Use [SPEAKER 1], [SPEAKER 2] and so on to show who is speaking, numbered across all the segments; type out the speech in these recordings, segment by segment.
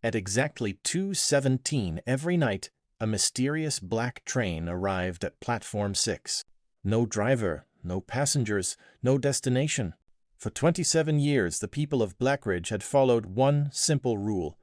[SPEAKER 1] At exactly 2:17 every night, a mysterious black train arrived at Platform 6. No driver, no passengers, no destination. For 27 years, the people of Blackridge had followed one simple rule: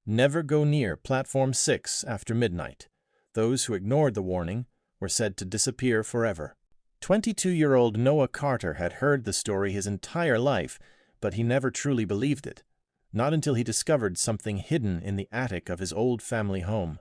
[SPEAKER 1] never go near Platform 6 after midnight. Those who ignored the warning were said to disappear forever. 22-year-old Noah Carter had heard the story his entire life, but he never truly believed it. Not until he discovered something hidden in the attic of his old family home.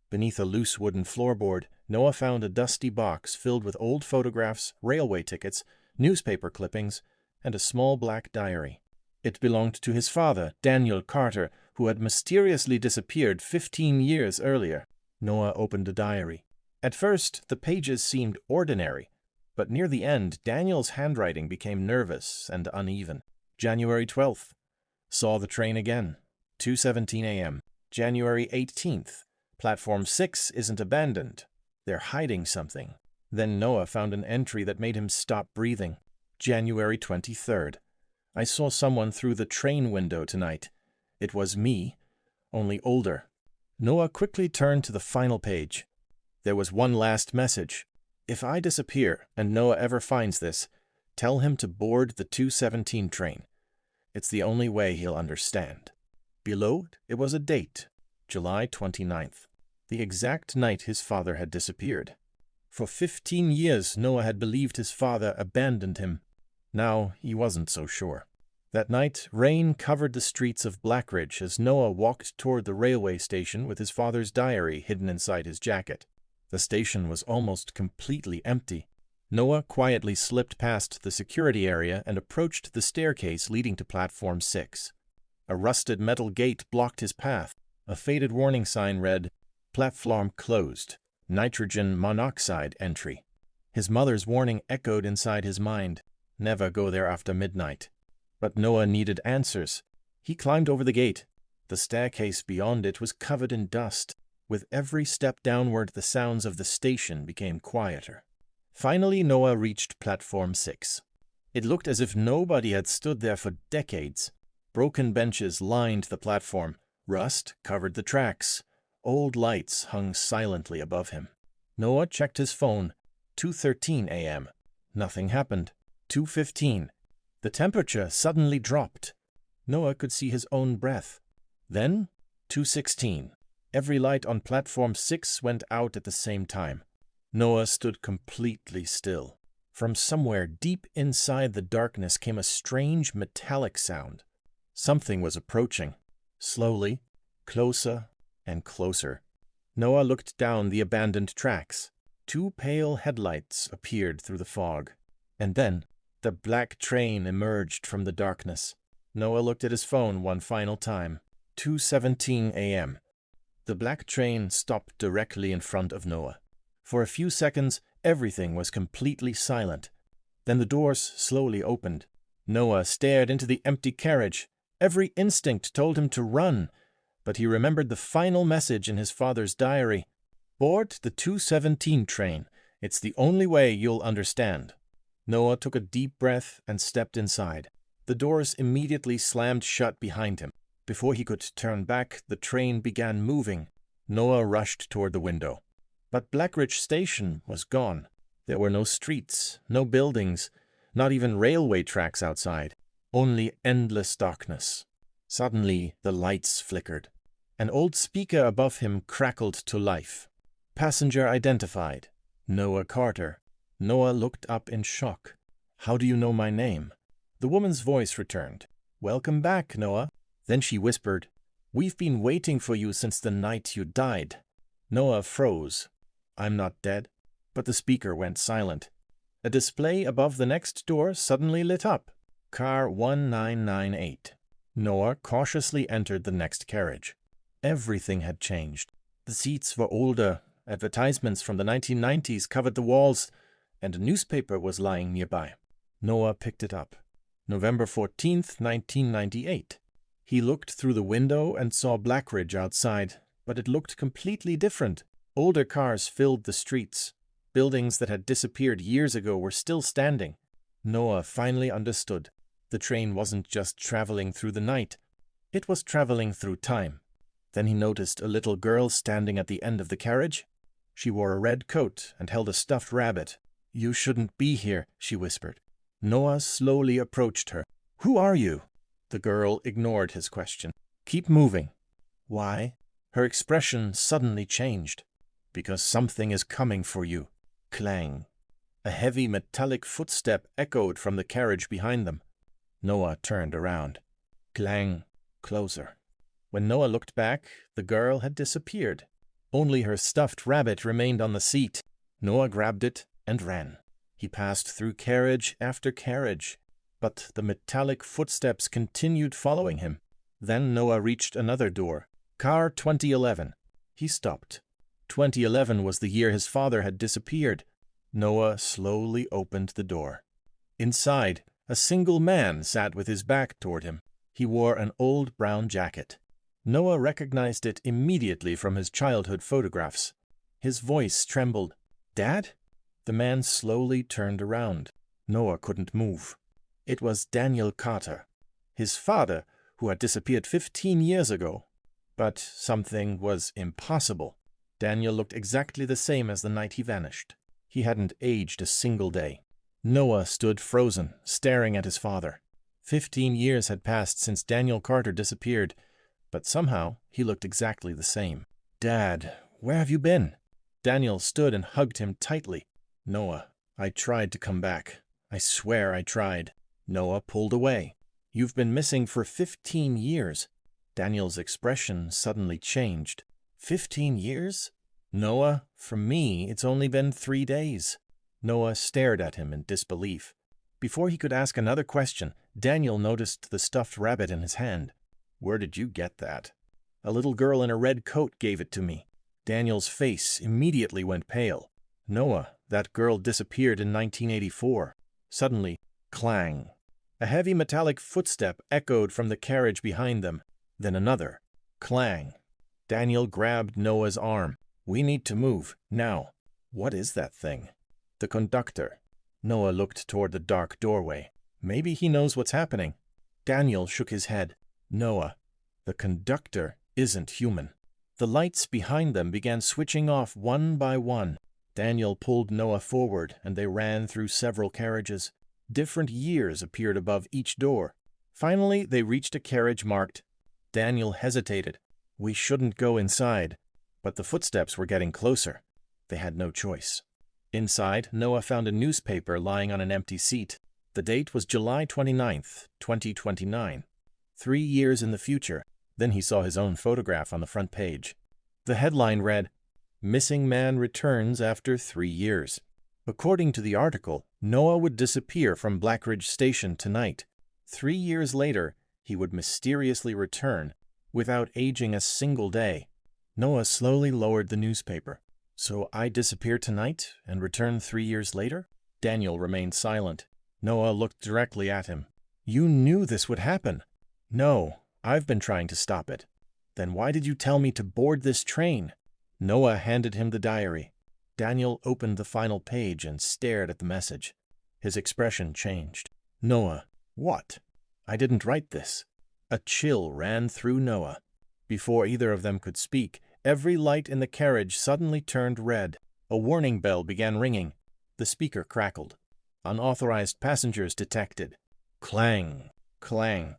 [SPEAKER 1] Beneath a loose wooden floorboard, Noah found a dusty box filled with old photographs, railway tickets, newspaper clippings, and a small black diary. It belonged to his father, Daniel Carter, who had mysteriously disappeared 15 years earlier. Noah opened the diary. At first, the pages seemed ordinary, but near the end, Daniel's handwriting became nervous and uneven. January 12th. Saw the train again. 2:17 a.m. January 18th. Platform 6 isn't abandoned. They're hiding something. Then Noah found an entry that made him stop breathing. January 23rd. I saw someone through the train window tonight. It was me, only older. Noah quickly turned to the final page. There was one last message. If I disappear and Noah ever finds this, tell him to board the 2:17 train. It's the only way he'll understand. Below it was a date, July 29th, the exact night his father had disappeared. For 15 years Noah had believed his father abandoned him. Now he wasn't so sure. That night, rain covered the streets of Blackridge as Noah walked toward the railway station with his father's diary hidden inside his jacket. The station was almost completely empty. Noah quietly slipped past the security area and approached the staircase leading to Platform 6. A rusted metal gate blocked his path. A faded warning sign read, "Platform closed. Nitrogen monoxide entry." His mother's warning echoed inside his mind. Never go there after midnight. But Noah needed answers. He climbed over the gate. The staircase beyond it was covered in dust. With every step downward, the sounds of the station became quieter. Finally, Noah reached Platform 6. It looked as if nobody had stood there for decades. Broken benches lined the platform. Rust covered the tracks. Old lights hung silently above him. Noah checked his phone. 2:13 a.m. Nothing happened. 2:15. The temperature suddenly dropped. Noah could see his own breath. Then, 2:16. Every light on Platform 6 went out at the same time. Noah stood completely still. From somewhere deep inside the darkness came a strange metallic sound. Something was approaching. Slowly, closer and closer. Noah looked down the abandoned tracks. Two pale headlights appeared through the fog. And then, the black train emerged from the darkness. Noah looked at his phone one final time. 2:17 a.m. The black train stopped directly in front of Noah. For a few seconds, everything was completely silent. Then the doors slowly opened. Noah stared into the empty carriage. Every instinct told him to run, but he remembered the final message in his father's diary. "Board the 2:17 train. It's the only way you'll understand." Noah took a deep breath and stepped inside. The doors immediately slammed shut behind him. Before he could turn back, the train began moving. Noah rushed toward the window. But Blackridge Station was gone. There were no streets, no buildings, not even railway tracks outside. Only endless darkness. Suddenly, the lights flickered. An old speaker above him crackled to life. "Passenger identified. Noah Carter." Noah looked up in shock. "How do you know my name?" The woman's voice returned. "Welcome back, Noah." Then she whispered, "We've been waiting for you since the night you died." Noah froze. "I'm not dead." But the speaker went silent. A display above the next door suddenly lit up. Car 1998. Noah cautiously entered the next carriage. Everything had changed. The seats were older, advertisements from the 1990s covered the walls, and a newspaper was lying nearby. Noah picked it up. November 14th, 1998. He looked through the window and saw Blackridge outside, but it looked completely different. Older cars filled the streets. Buildings that had disappeared years ago were still standing. Noah finally understood. The train wasn't just traveling through the night. It was traveling through time. Then he noticed a little girl standing at the end of the carriage. She wore a red coat and held a stuffed rabbit. "You shouldn't be here," she whispered. Noah slowly approached her. "Who are you?" The girl ignored his question. "Keep moving." "Why?" Her expression suddenly changed. "Because something is coming for you." Clang. A heavy metallic footstep echoed from the carriage behind them. Noah turned around. Clang. Closer. When Noah looked back, the girl had disappeared. Only her stuffed rabbit remained on the seat. Noah grabbed it and ran. He passed through carriage after carriage, but the metallic footsteps continued following him. Then Noah reached another door. Car 2011. He stopped. 2011 was the year his father had disappeared. Noah slowly opened the door. Inside, a single man sat with his back toward him. He wore an old brown jacket. Noah recognized it immediately from his childhood photographs. His voice trembled. "Dad?" The man slowly turned around. Noah couldn't move. It was Daniel Carter, his father, who had disappeared 15 years ago. But something was impossible. Daniel looked exactly the same as the night he vanished. He hadn't aged a single day. Noah stood frozen, staring at his father. 15 years had passed since Daniel Carter disappeared, but somehow he looked exactly the same. "Dad, where have you been?" Daniel stood and hugged him tightly. "Noah, I tried to come back. I swear I tried." Noah pulled away. "You've been missing for 15 years. Daniel's expression suddenly changed. 15 years? "Noah, for me, it's only been 3 days. Noah stared at him in disbelief. Before he could ask another question, Daniel noticed the stuffed rabbit in his hand. "Where did you get that?" "A little girl in a red coat gave it to me." Daniel's face immediately went pale. "Noah, that girl disappeared in 1984. Suddenly, clang. A heavy metallic footstep echoed from the carriage behind them. Then another. Clang. Daniel grabbed Noah's arm. "We need to move, now." "What is that thing?" "The conductor." Noah looked toward the dark doorway. "Maybe he knows what's happening." Daniel shook his head. "Noah, the conductor isn't human." The lights behind them began switching off one by one. Daniel pulled Noah forward, and they ran through several carriages. Different years appeared above each door. Finally, they reached a carriage marked. Daniel hesitated. "We shouldn't go inside." But the footsteps were getting closer. They had no choice. Inside, Noah found a newspaper lying on an empty seat. The date was July 29th, 2029. 3 years in the future. Then he saw his own photograph on the front page. The headline read, "Missing Man Returns After 3 Years." According to the article, Noah would disappear from Blackridge Station tonight. 3 years later, he would mysteriously return, without aging a single day. Noah slowly lowered the newspaper. "So I disappear tonight and return 3 years later?" Daniel remained silent. Noah looked directly at him. "You knew this would happen." "No, I've been trying to stop it." "Then why did you tell me to board this train?" Noah handed him the diary. Daniel opened the final page and stared at the message. His expression changed. "Noah, what? I didn't write this." A chill ran through Noah. Before either of them could speak, every light in the carriage suddenly turned red. A warning bell began ringing. The speaker crackled. "Unauthorized passengers detected." Clang, clang,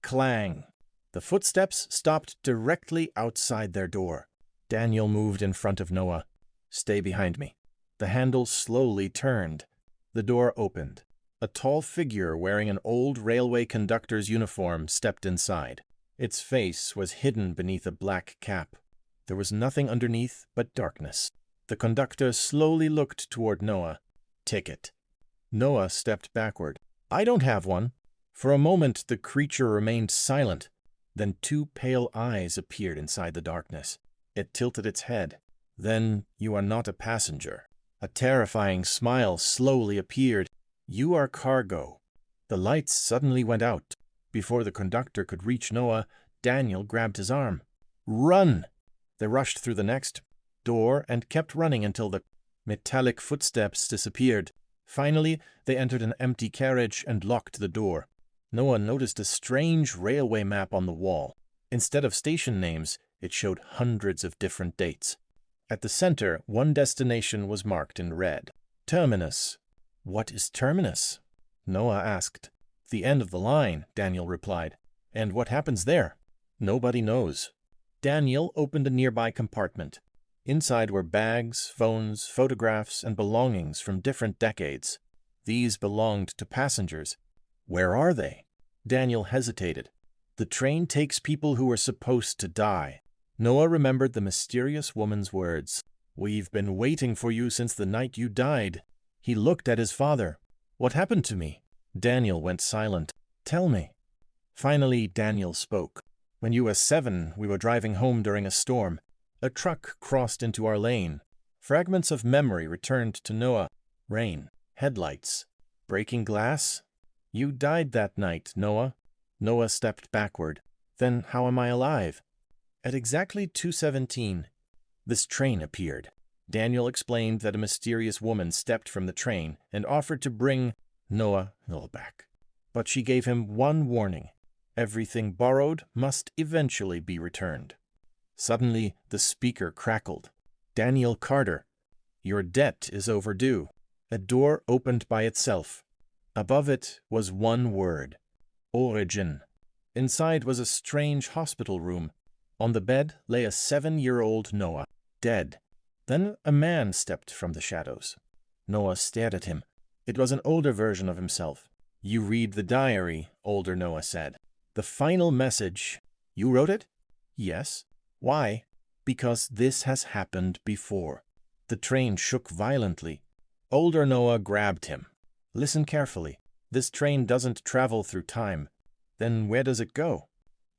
[SPEAKER 1] clang. The footsteps stopped directly outside their door. Daniel moved in front of Noah. "Stay behind me." The handle slowly turned. The door opened. A tall figure wearing an old railway conductor's uniform stepped inside. Its face was hidden beneath a black cap. There was nothing underneath but darkness. The conductor slowly looked toward Noah. "Ticket." Noah stepped backward. "I don't have one." For a moment, the creature remained silent. Then 2 pale eyes appeared inside the darkness. It tilted its head. "Then you are not a passenger." A terrifying smile slowly appeared. "You are cargo." The lights suddenly went out. Before the conductor could reach Noah, Daniel grabbed his arm. "Run!" They rushed through the next door and kept running until the metallic footsteps disappeared. Finally, they entered an empty carriage and locked the door. Noah noticed a strange railway map on the wall. Instead of station names, It showed hundreds of different dates. At the center, one destination was marked in red. Terminus. What is terminus? Noah asked. The end of the line, Daniel replied. And what happens there? Nobody knows. Daniel opened a nearby compartment. Inside were bags, phones, photographs, and belongings from different decades. These belonged to passengers. Where are they? Daniel hesitated. The train takes people who are supposed to die. Noah remembered the mysterious woman's words. We've been waiting for you since the night you died. He looked at his father. What happened to me? Daniel went silent. Tell me. Finally, Daniel spoke. When you were 7, we were driving home during a storm. A truck crossed into our lane. Fragments of memory returned to Noah. Rain, headlights, breaking glass. You died that night, Noah. Noah stepped backward. Then how am I alive? At exactly 2:17, this train appeared. Daniel explained that a mysterious woman stepped from the train and offered to bring Noah back. But she gave him one warning. Everything borrowed must eventually be returned. Suddenly, the speaker crackled. Daniel Carter, your debt is overdue. A door opened by itself. Above it was one word. Origin. Inside was a strange hospital room. On the bed lay a 7-year-old Noah, dead. Then a man stepped from the shadows. Noah stared at him. It was an older version of himself. You read the diary, older Noah said. The final message. You wrote it? Yes. Why? Because this has happened before. The train shook violently. Older Noah grabbed him. Listen carefully. This train doesn't travel through time. Then where does it go?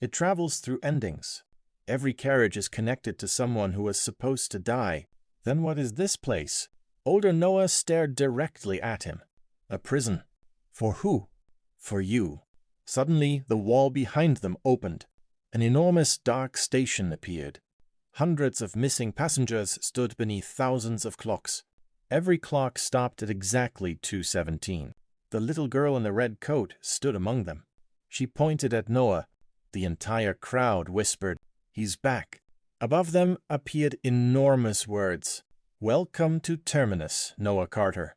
[SPEAKER 1] It travels through endings. Every carriage is connected to someone who was supposed to die. Then what is this place? Older Noah stared directly at him. A prison. For who? For you. Suddenly, the wall behind them opened. An enormous dark station appeared. Hundreds of missing passengers stood beneath thousands of clocks. Every clock stopped at exactly 2:17. The little girl in the red coat stood among them. She pointed at Noah. The entire crowd whispered, "He's back." Above them appeared enormous words. "Welcome to Terminus, Noah Carter."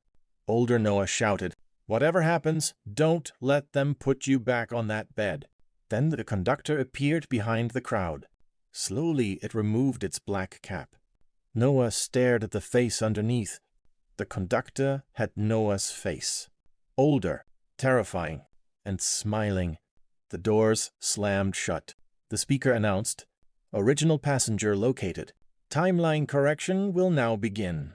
[SPEAKER 1] Older Noah shouted, "Whatever happens, don't let them put you back on that bed." Then the conductor appeared behind the crowd. Slowly it removed its black cap. Noah stared at the face underneath. The conductor had Noah's face. Older, terrifying, and smiling. The doors slammed shut. The speaker announced, "Original passenger located. Timeline correction will now begin."